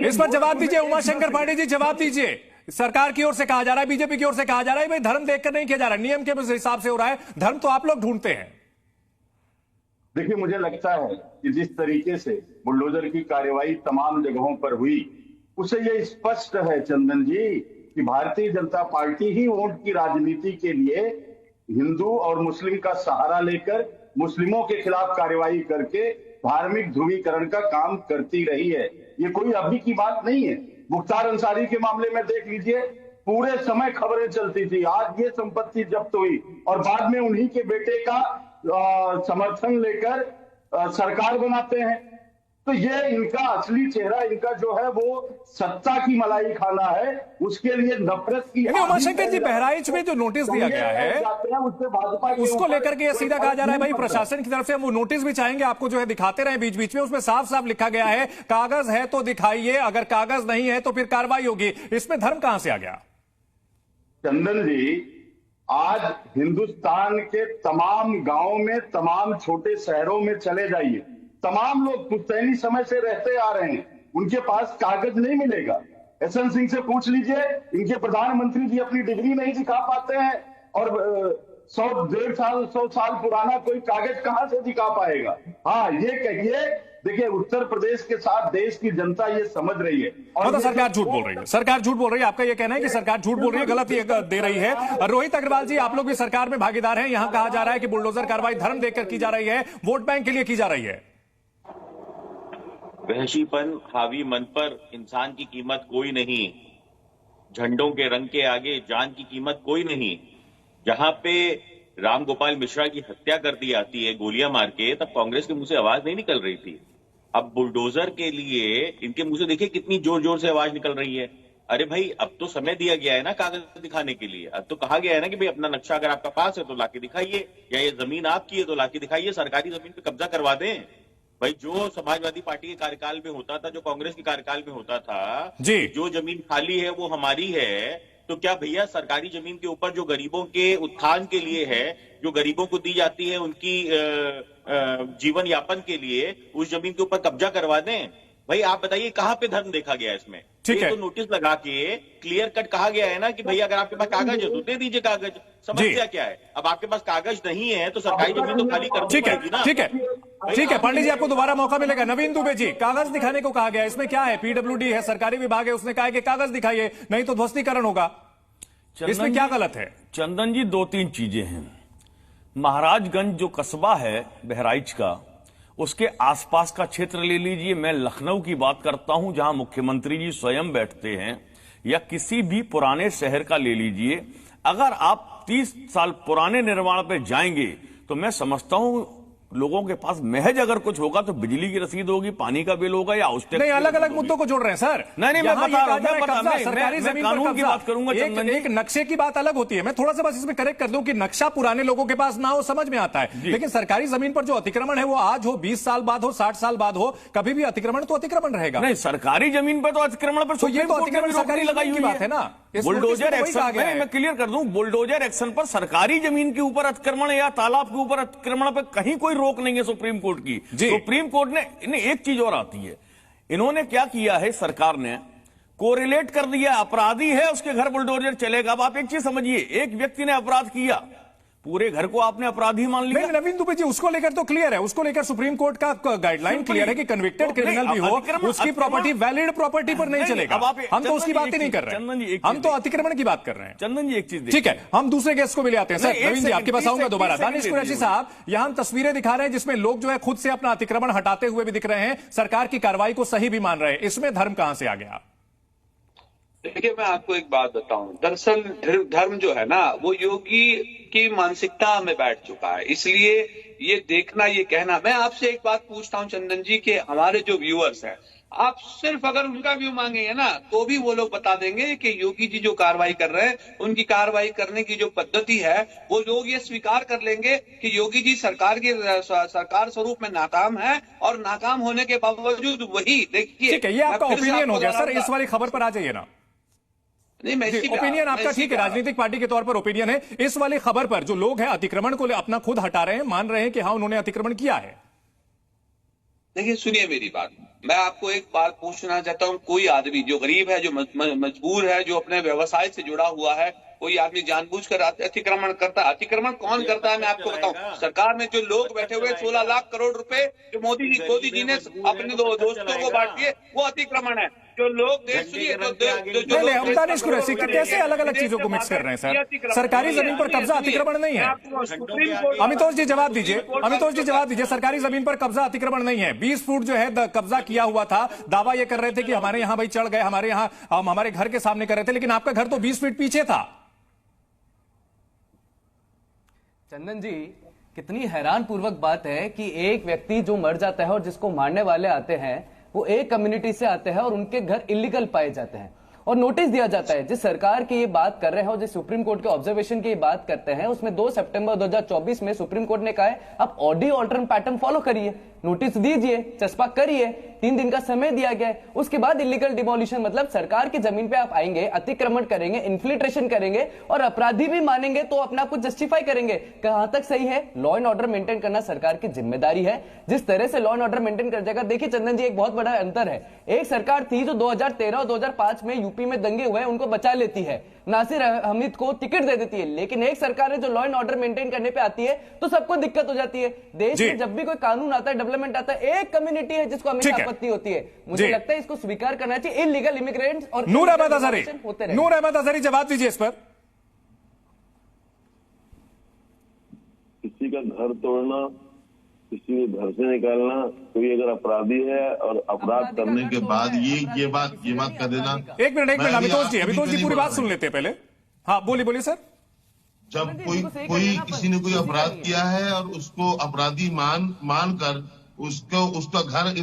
इस पर जवाब दीजिए उमाशंकर पांडे जी, जवाब दीजिए। सरकार की ओर से कहा जा रहा है, बीजेपी की ओर से कहा जा रहा है भाई धर्म देखकर नहीं किया जा रहा, नियम के हिसाब से हो रहा है, धर्म तो आप लोग ढूंढते हैं। देखिए, मुझे लगता है कि जिस तरीके से बुलडोजर की कार्यवाही तमाम जगहों पर हुई, उससे यह स्पष्ट है चंदन जी कि भारतीय जनता पार्टी ही वोट की राजनीति के लिए हिंदू और मुस्लिम का सहारा लेकर मुस्लिमों के खिलाफ कार्यवाही करके धार्मिक ध्रुवीकरण का काम करती रही है। ये कोई अभी की बात नहीं है। मुख्तार अंसारी के मामले में देख लीजिए, पूरे समय खबरें चलती थी, आज ये संपत्ति जब्त हुई और बाद में उन्हीं के बेटे का समर्थन लेकर सरकार बनाते हैं। तो ये इनका असली चेहरा, इनका जो है वो सत्ता की मलाई खाना है, उसके लिए नफरत की। उमाशंकर जी, बहराइच में जो नोटिस दिया गया है उससे भाजपा उसको लेकर के सीधा कहा जा रहा है भाई प्रशासन की तरफ से हम वो नोटिस भी चाहेंगे आपको जो है दिखाते रहे बीच बीच में, उसमें साफ साफ लिखा गया है कागज है तो दिखाइए, अगर कागज नहीं है तो फिर कार्रवाई होगी। इसमें धर्म कहां से आ गया? चंदन जी, आज हिंदुस्तान के तमाम गांवों में, तमाम छोटे शहरों में चले जाइए, तमाम लोग पुश्तैनी समय से रहते आ रहे हैं, उनके पास कागज नहीं मिलेगा। एसएन सिंह से पूछ लीजिए, इनके प्रधानमंत्री जी अपनी डिग्री नहीं दिखा पाते हैं और 100 साल पुराना कोई कागज कहां से दिखा पाएगा? हाँ, ये कहिए। देखिए, उत्तर प्रदेश के साथ देश की जनता ये समझ रही है और मतलब सरकार झूठ बोल रही है, सरकार झूठ बोल रही है। आपका ये कहना है कि सरकार झूठ बोल रही है, गलत ये दे रही है। रोहित अग्रवाल जी, आप लोग भी सरकार में भागीदार हैं, यहां कहा जा रहा है कि बुलडोजर कार्रवाई धर्म देखकर की जा रही है, वोट बैंक के लिए की जा रही है। वहशीपन हावी मन पर इंसान की कीमत कोई नहीं, झंडों के रंग के आगे जान की कीमत कोई नहीं। जहां पे राम गोपाल मिश्रा की हत्या कर दी जाती है गोलियां मार के, तब कांग्रेस के मुंह से आवाज नहीं निकल रही थी। अब बुलडोजर के लिए इनके मुंह से देखिए कितनी जोर जोर से आवाज निकल रही है। अरे भाई, अब तो समय दिया गया है ना कागज दिखाने के लिए। अब तो कहा गया है ना कि भाई अपना नक्शा अगर आपका पास है तो लाके दिखाइए, या ये जमीन आपकी है तो लाके दिखाइए, सरकारी जमीन पे कब्जा करवा दें। भाई, जो समाजवादी पार्टी के कार्यकाल में होता था, जो कांग्रेस के कार्यकाल में होता था जी, जो जमीन खाली है वो हमारी है, तो क्या भैया सरकारी जमीन के ऊपर जो गरीबों के उत्थान के लिए है, जो गरीबों को दी जाती है उनकी जीवन यापन के लिए, उस जमीन के ऊपर कब्जा करवा दें? भाई आप बताइए कहां पे धर्म देखा गया इसमें? ठीक है, तो नोटिस लगा के क्लियर कट कहा गया है ना कि भैया अगर आपके पास कागज है तो दे दीजिए कागज। समस्या क्या है? अब आपके पास कागज नहीं है तो सरकारी जमीन तो खाली कर दीजिए ना। ठीक है, ठीक है पांडे जी, आपको दोबारा मौका मिलेगा। नवीन दुबे जी, कागज दिखाने को कहा गया, इसमें क्या है? पीडब्ल्यूडी है, सरकारी विभाग है, उसने कहा है कि कागज दिखाइए नहीं तो ध्वस्तीकरण होगा। इसमें क्या गलत है? चंदन जी, दो तीन चीजें हैं। महाराजगंज जो कस्बा है बहराइच का, उसके आसपास का क्षेत्र ले लीजिए। मैं लखनऊ की बात करता हूं जहां मुख्यमंत्री जी स्वयं बैठते हैं, या किसी भी पुराने शहर का ले लीजिए। अगर आप 30 साल पुराने निर्माण पे जाएंगे तो मैं समझता हूं लोगों के पास महज अगर कुछ होगा तो बिजली की रसीद होगी, पानी का बिल होगा, या हाउस टैक्स। नहीं, अलग अलग मुद्दों को जोड़ रहे हैं सर। नहीं, मैं बता रहा हूं, सरकारी जमीन पर कानून की बात करूंगा। एक नक्शे की बात अलग होती है। मैं थोड़ा सा बस इसमें करेक्ट कर दूं कि नक्शा पुराने लोगों के पास ना हो, समझ में आता है, लेकिन सरकारी जमीन पर जो अतिक्रमण है वो आज हो, 20 साल बाद हो, 60 साल बाद हो, कभी भी अतिक्रमण तो अतिक्रमण रहेगा। नहीं, सरकारी जमीन पर तो अतिक्रमण पर ये तो अतिक्रमण सरकारी लगाई हुई बात है ना। बुलडोजर एक्शन, मैं क्लियर कर दूं, बुलडोजर एक्शन पर सरकारी जमीन के ऊपर अतिक्रमण या तालाब के ऊपर अतिक्रमण पर कहीं कोई रोक नहीं है सुप्रीम कोर्ट की। सुप्रीम कोर्ट ने एक चीज और आती है, इन्होंने क्या किया है, सरकार ने कोरिलेट कर दिया, अपराधी है उसके घर बुलडोजर चलेगा। अब आप एक चीज समझिए, एक व्यक्ति ने अपराध किया, पूरे घर को आपने अपराधी मान लिया। नवीन दुबे जी, उसको लेकर तो क्लियर है, उसको लेकर सुप्रीम कोर्ट का गाइडलाइन क्लियर है कि कन्विक्टेड क्रिमिनल भी हो, उसकी प्रॉपर्टी वैलिड प्रॉपर्टी पर नहीं चलेगा। हम तो उसकी बात ही नहीं कर रहे हैं, हम तो अतिक्रमण की बात कर रहे हैं। चंदन जी, एक चीज ठीक है, हम दूसरे गेस्ट को भी ले आते हैं। सर नवीन जी, आपके पास आऊंगा दोबारा। दानिश कुरैशी साहब, यहां हम तस्वीरें दिखा रहे हैं जिसमें लोग जो है खुद से अपना अतिक्रमण हटाते हुए भी दिख रहे हैं, सरकार की कार्रवाई को सही भी मान रहे हैं। इसमें धर्म कहां से आ गया? देखिए, मैं आपको एक बात बताऊं, दरअसल धर्म जो है ना वो योगी की मानसिकता में बैठ चुका है। इसलिए ये देखना, ये कहना, मैं आपसे एक बात पूछता हूं चंदन जी के हमारे जो व्यूअर्स हैं, आप सिर्फ अगर उनका व्यू मांगेंगे ना तो भी वो लोग बता देंगे कि योगी जी जो कार्रवाई कर रहे हैं, उनकी कार्रवाई करने की जो पद्धति है, वो लोग ये स्वीकार कर लेंगे कि योगी जी सरकार स्वरूप में नाकाम है, और नाकाम होने के बावजूद वही देखिए। ठीक है, ये आपका ओपिनियन हो गया सर। इस वाली खबर पर आ जाइए ना। नहीं, मैं ओपिनियन आपका ठीक है, राजनीतिक पार्टी के तौर पर ओपिनियन है। इस वाली खबर पर जो लोग हैं अतिक्रमण को अपना खुद हटा रहे हैं, मान रहे हैं कि हाँ उन्होंने अतिक्रमण किया है। देखिए, सुनिए मेरी बात। मैं आपको एक बात पूछना चाहता हूँ, कोई आदमी जो गरीब है, जो मजबूर है, जो अपने व्यवसाय से जुड़ा हुआ है, कोई आदमी जानबूझकर अतिक्रमण करता है? अतिक्रमण कौन करता है मैं आपको बताऊं। सरकार में जो लोग बैठे हुए 16 लाख करोड़ रुपए जो मोदी जी ने अपने दोस्तों को बांट दिए, वो अतिक्रमण है। जो लोग देश सुनिए, नहीं, हम दानिश कुरैशी का कैसे अलग अलग चीजों को मिक्स कर रहे हैं सर? सरकारी जमीन पर कब्जा अतिक्रमण नहीं है। अमितोष जी जवाब दीजिए, अमितोष जी जवाब दीजिए। सरकारी जमीन पर कब्जा अतिक्रमण नहीं है। 20 फुट जो है कब्जा किया हुआ था। दावा ये कर रहे थे कि हमारे यहां भाई चढ़ गए, हमारे यहां हम हमारे घर के सामने कर रहे थे, लेकिन आपका घर तो 20 फीट पीछे था। चंदन जी, कितनी हैरान पूर्वक बात है कि एक व्यक्ति जो मर जाता है और जिसको मारने वाले आते हैं वो एक कम्युनिटी से आते हैं और उनके घर इलीगल पाए जाते हैं और नोटिस दिया जाता है। जिस सरकार की ये बात कर रहे हैं और जिस सुप्रीम कोर्ट के ऑब्जर्वेशन की बात करते हैं, उसमें 2 सितंबर 2024 में सुप्रीम कोर्ट ने कहा है आप ऑडी ऑल्टर्न पैटर्न फॉलो करिए, नोटिस दीजिए, चस्पा करिए, 3 दिन का समय दिया गया है। उसके बाद इलीगल डिमोलिशन, मतलब सरकार की जमीन पे आप आएंगे, अतिक्रमण करेंगे, इन्फिल्ट्रेशन करेंगे और अपराधी भी मानेंगे तो अपने आप को जस्टिफाई करेंगे। कहां तक सही है? लॉ एंड ऑर्डर मेंटेन करना सरकार की जिम्मेदारी है। जिस तरह से लॉ एंड ऑर्डर मेंटेन कर जाएगा, देखिए चंदन जी, एक बहुत बड़ा अंतर है। एक सरकार थी जो 2013 और 2005 में यूपी में दंगे हुए उनको बचा लेती है, नासिर हमीद को टिकट दे देती है, लेकिन एक सरकार है जो लॉ एंड ऑर्डर मेंटेन करने पे आती है तो सबको दिक्कत हो जाती है। देश में जब भी कोई कानून आता है, डेवलपमेंट आता है, एक कम्युनिटी है जिसको हमेशा आपत्ति होती है। मुझे लगता है इसको स्वीकार करना चाहिए। इलीगल इमिग्रेंट्स और नूर अहमद अजहरी जवाब दीजिए इस पर। किसी का घर तोड़ना, किसी को घर से निकालना, कोई अगर अपराधी है और अपराध करने के बाद ये बात कर देना। एक मिनट अमितोष जी पूरी बात सुन लेते हैं पहले। हाँ, बोलिए सर। जब कोई किसी ने कोई अपराध किया है और उसको अपराधी मान कर उसका घर